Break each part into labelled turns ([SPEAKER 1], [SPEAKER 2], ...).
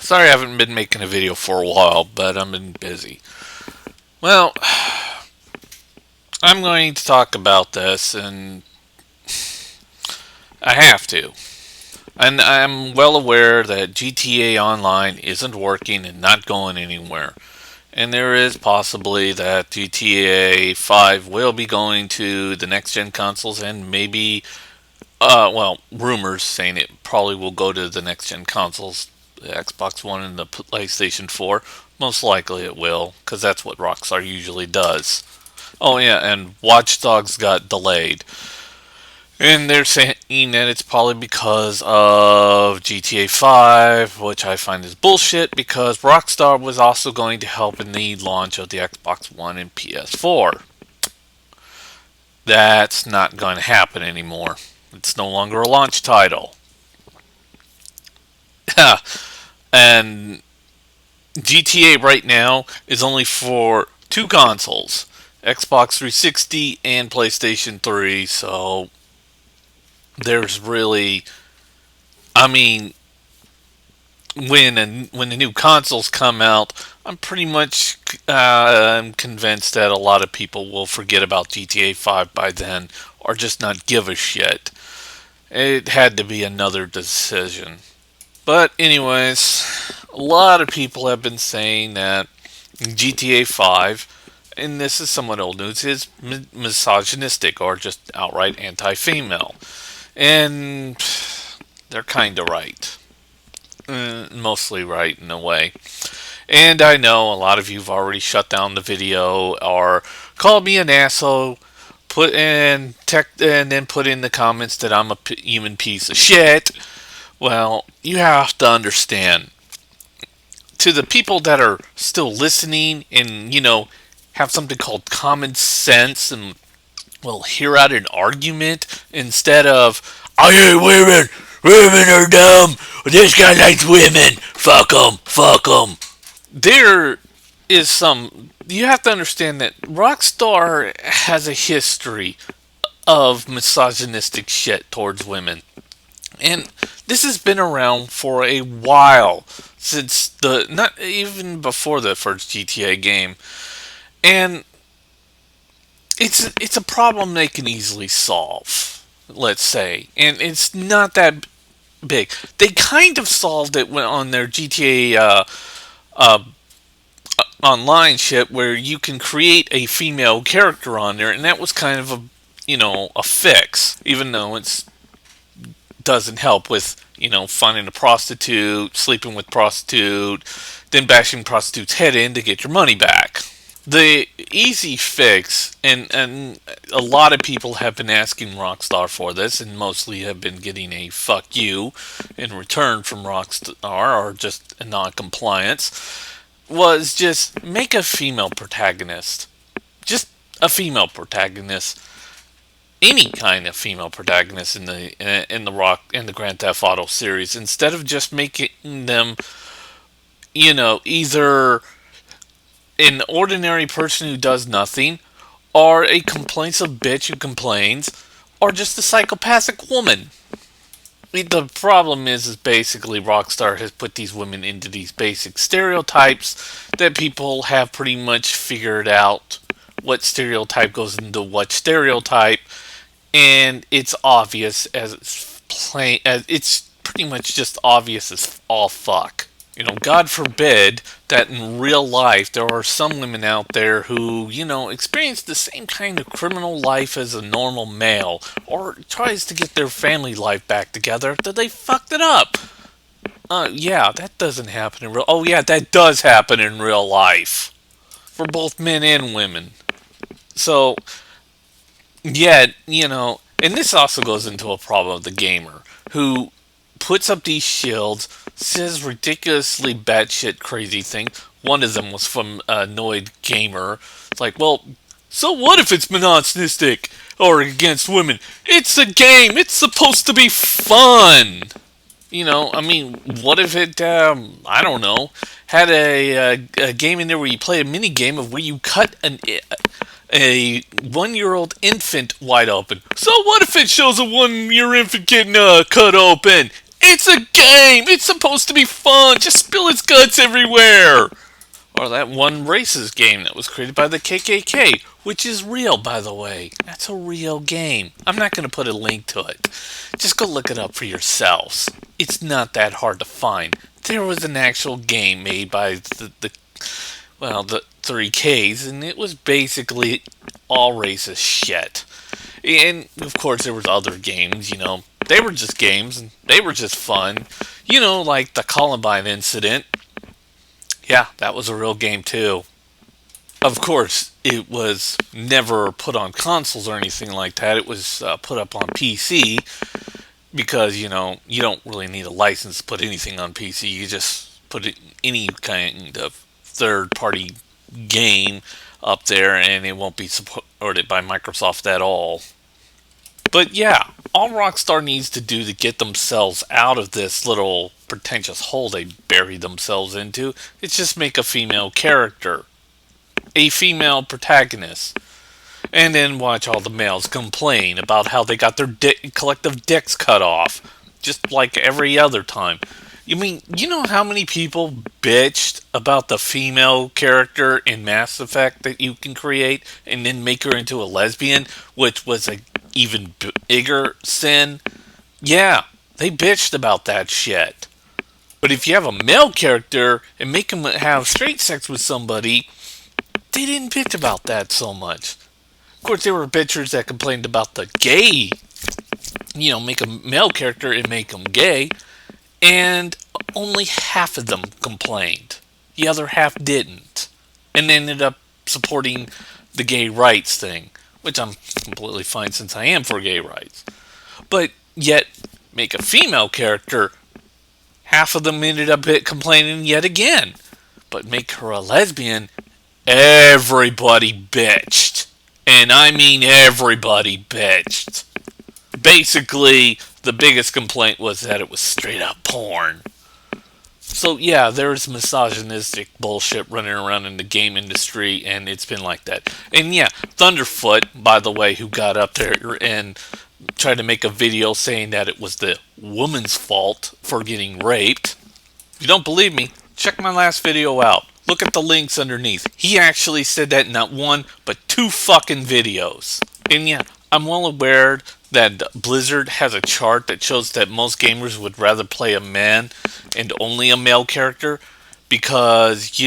[SPEAKER 1] Sorry I haven't been making a video for a while, but I've been busy. Well, I'm going to talk about this, and I have to. And I'm well aware that GTA Online isn't working and not going anywhere. And there is possibly that GTA 5 will be going to the next gen consoles and maybe, rumors saying it probably will go to the next gen consoles, the Xbox One and the PlayStation 4. Most likely it will, because that's what Rockstar usually does. Oh, yeah, and Watch Dogs got delayed. And they're saying that it's probably because of GTA 5, which I find is bullshit because Rockstar was also going to help in the launch of the Xbox One and PS4. That's not going to happen anymore. It's no longer a launch title. And GTA right now is only for two consoles, Xbox 360 and PlayStation 3, so there's really, I mean, when the new consoles come out, I'm pretty much convinced that a lot of people will forget about GTA 5 by then, or just not give a shit. It had to be another decision. But anyways, a lot of people have been saying that GTA 5, and this is somewhat old news, is misogynistic or just outright anti-female. And they're kind of right. Mostly right in a way. And I know a lot of you have already shut down the video or called me an asshole, and then put in the comments that I'm a human piece of shit. Well, you have to understand, to the people that are still listening and have something called common sense and will hear out an argument instead of I hate women. Women are dumb. This guy likes women. Fuck them. Fuck them. There is some. You have to understand that Rockstar has a history of misogynistic shit towards women. And this has been around for a while, since not even before the first GTA game. And it's a problem they can easily solve, let's say. And it's not that big. They kind of solved it on their GTA uh, online shit, where you can create a female character on there, and that was kind of a fix, even though it doesn't help with finding a prostitute, sleeping with prostitute, then bashing prostitute's head in to get your money back. The easy fix, and a lot of people have been asking Rockstar for this, and mostly have been getting a fuck you in return from Rockstar, or just a non-compliance, was just make a female protagonist. Just a female protagonist. Any kind of female protagonist in the Grand Theft Auto series, instead of just making them, either an ordinary person who does nothing, or a complainsive bitch who complains, or just a psychopathic woman. The problem is basically Rockstar has put these women into these basic stereotypes that people have pretty much figured out what stereotype goes into what stereotype, and it's obvious as it's plain as it's pretty much just obvious as all fuck. God forbid that in real life there are some women out there who, experience the same kind of criminal life as a normal male, or tries to get their family life back together after they fucked it up. Yeah, that doesn't happen in real. Oh yeah, that does happen in real life for both men and women. So, yeah, and this also goes into a problem of the gamer who puts up these shields, says ridiculously batshit crazy things. One of them was from Annoyed Gamer. It's like, well, so what if it's misogynistic or against women? It's a game. It's supposed to be fun. What if it, I don't know, had a game in there where you play a mini game of where you cut a 1-year-old infant wide open. So what if it shows a 1-year infant getting cut open? It's a game! It's supposed to be fun! Just spill its guts everywhere! Or that one racist game that was created by the KKK, which is real, by the way. That's a real game. I'm not going to put a link to it. Just go look it up for yourselves. It's not that hard to find. There was an actual game made by the 3Ks, and it was basically all racist shit. And of course, there was other games. They were just games, and they were just fun. Like the Columbine incident. Yeah, that was a real game too. Of course, it was never put on consoles or anything like that. It was put up on PC because you don't really need a license to put anything on PC. You just put it any kind of third-party game up there, and it won't be supported by Microsoft at all. But yeah, all Rockstar needs to do to get themselves out of this little pretentious hole they buried themselves into is just make a female character, a female protagonist, and then watch all the males complain about how they got their collective dicks cut off, just like every other time. You know how many people bitched about the female character in Mass Effect that you can create and then make her into a lesbian, which was a even bigger sin? Yeah, they bitched about that shit. But if you have a male character and make him have straight sex with somebody, they didn't bitch about that so much. Of course, there were bitchers that complained about the gay, make a male character and make him gay, and only half of them complained. The other half didn't. And ended up supporting the gay rights thing, which I'm completely fine since I am for gay rights. But yet, make a female character, half of them ended up complaining yet again. But make her a lesbian, everybody bitched. And I mean everybody bitched. Basically, the biggest complaint was that it was straight up porn. So yeah, there's misogynistic bullshit running around in the game industry, and it's been like that. And yeah, Thunderfoot, by the way, who got up there and tried to make a video saying that it was the woman's fault for getting raped. If you don't believe me, check my last video out. Look at the links underneath. He actually said that in not one, but 2 fucking videos. And yeah, I'm well aware that Blizzard has a chart that shows that most gamers would rather play a man and only a male character because,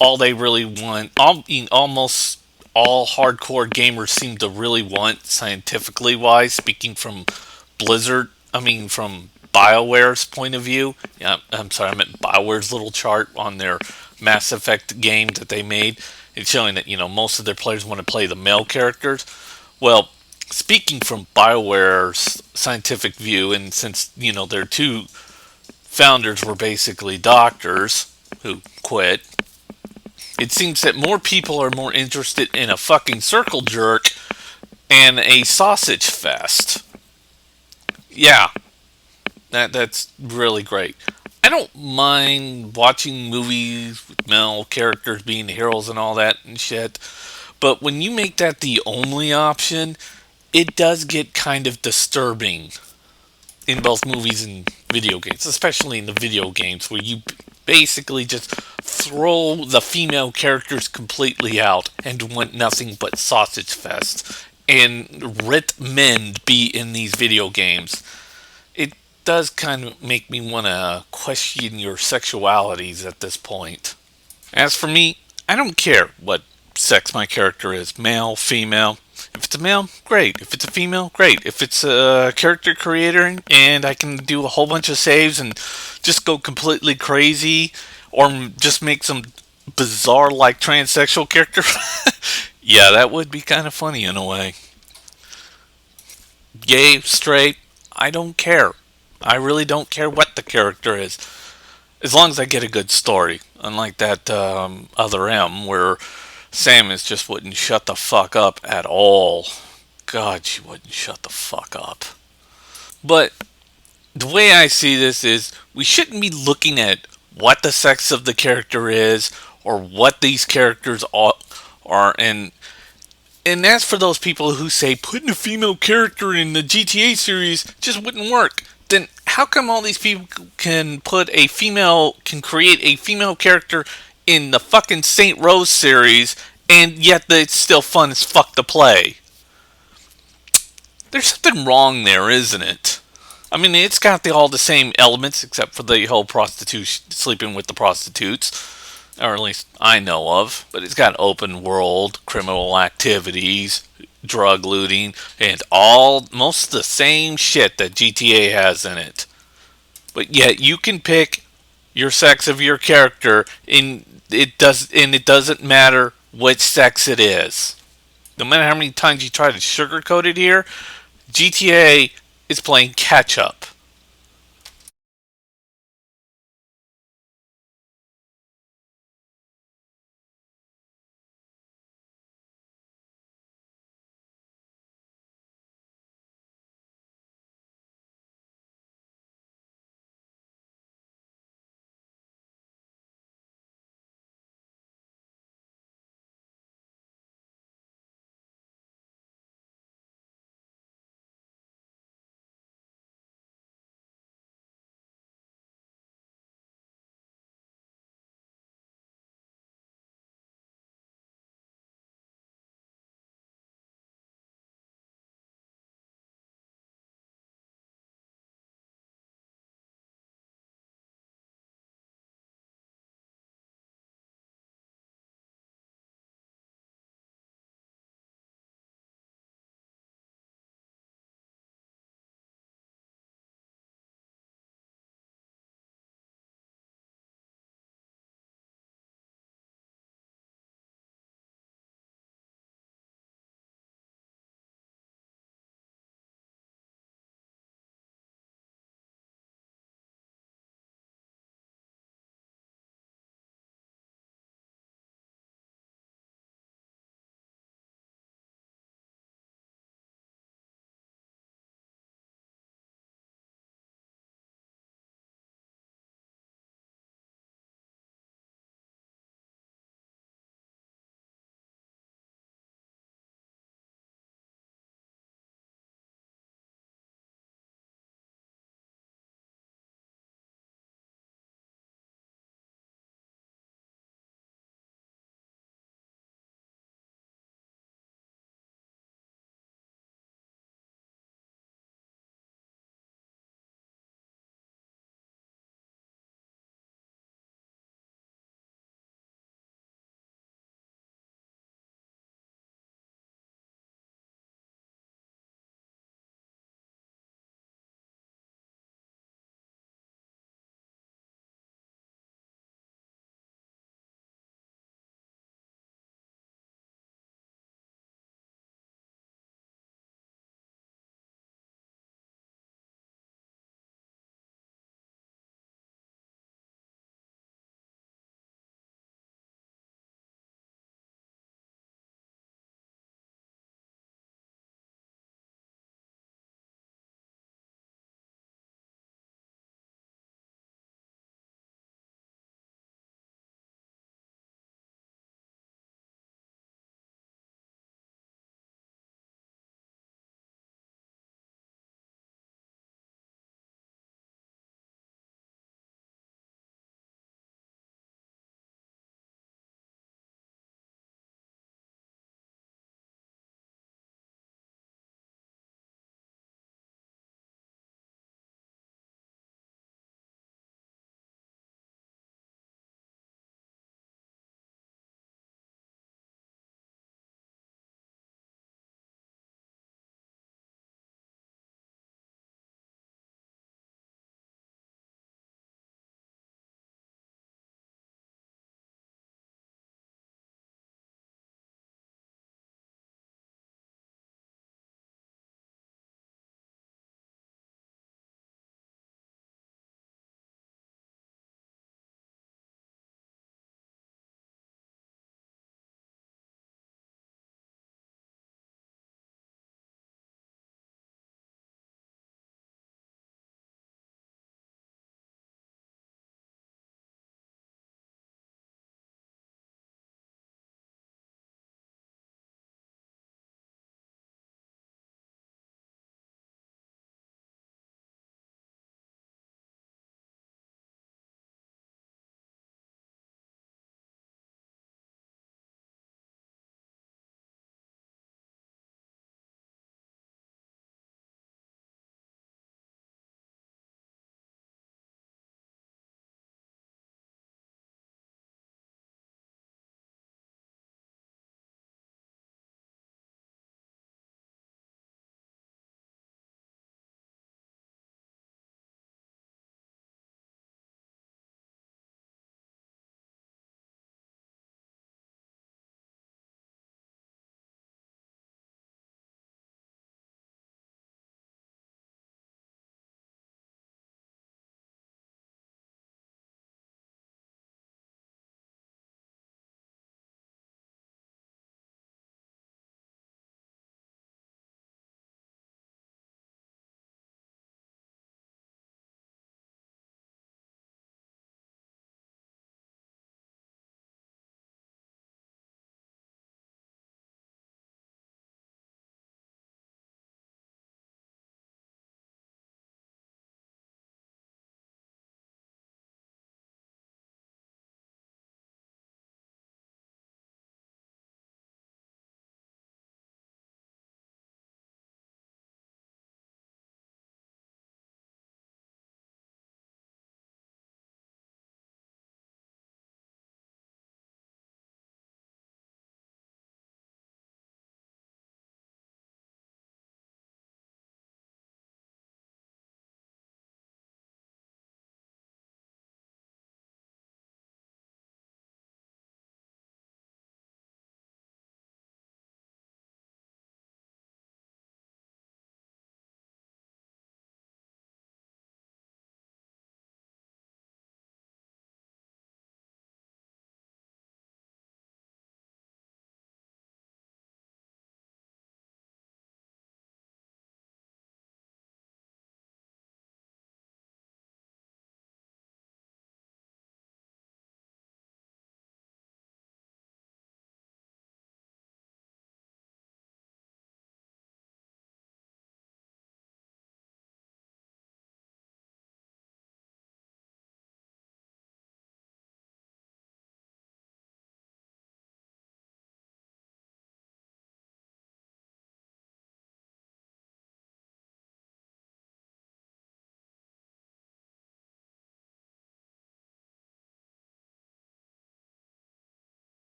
[SPEAKER 1] all they really want, almost all hardcore gamers seem to really want, scientifically wise, speaking from from BioWare's point of view. Yeah, I'm sorry, I meant BioWare's little chart on their Mass Effect game that they made. It's showing that, most of their players want to play the male characters. Well, speaking from BioWare's scientific view, and since, their 2 founders were basically doctors who quit, it seems that more people are more interested in a fucking circle jerk and a sausage fest. Yeah, that's really great. I don't mind watching movies with male characters being the heroes and all that and shit, but when you make that the only option, it does get kind of disturbing in both movies and video games, especially in the video games where you basically just throw the female characters completely out and want nothing but sausage fest and rit men be in these video games. It does kind of make me want to question your sexualities at this point. As for me, I don't care what sex my character is, male, female. If it's a male, great. If it's a female, great. If it's a character creator and I can do a whole bunch of saves and just go completely crazy or just make some bizarre like transsexual character, yeah, that would be kind of funny in a way. Gay, straight, I don't care. I really don't care what the character is. As long as I get a good story. Unlike that other M where Samus just wouldn't shut the fuck up at all. God, she wouldn't shut the fuck up. But the way I see this is we shouldn't be looking at what the sex of the character is or what these characters are. And as for those people who say putting a female character in the GTA series just wouldn't work, then how come all these people can create a female character in the fucking Saint Rose series, and yet it's still fun as fuck to play? There's something wrong there, isn't it? I mean, it's got all the same elements except for the whole prostitution, sleeping with the prostitutes, or at least I know of. But it's got open world, criminal activities, drug looting, and most the same shit that GTA has in it. But yet you can pick your sex of your character, and it doesn't matter which sex it is. No matter how many times you try to sugarcoat it here, GTA is playing catch up.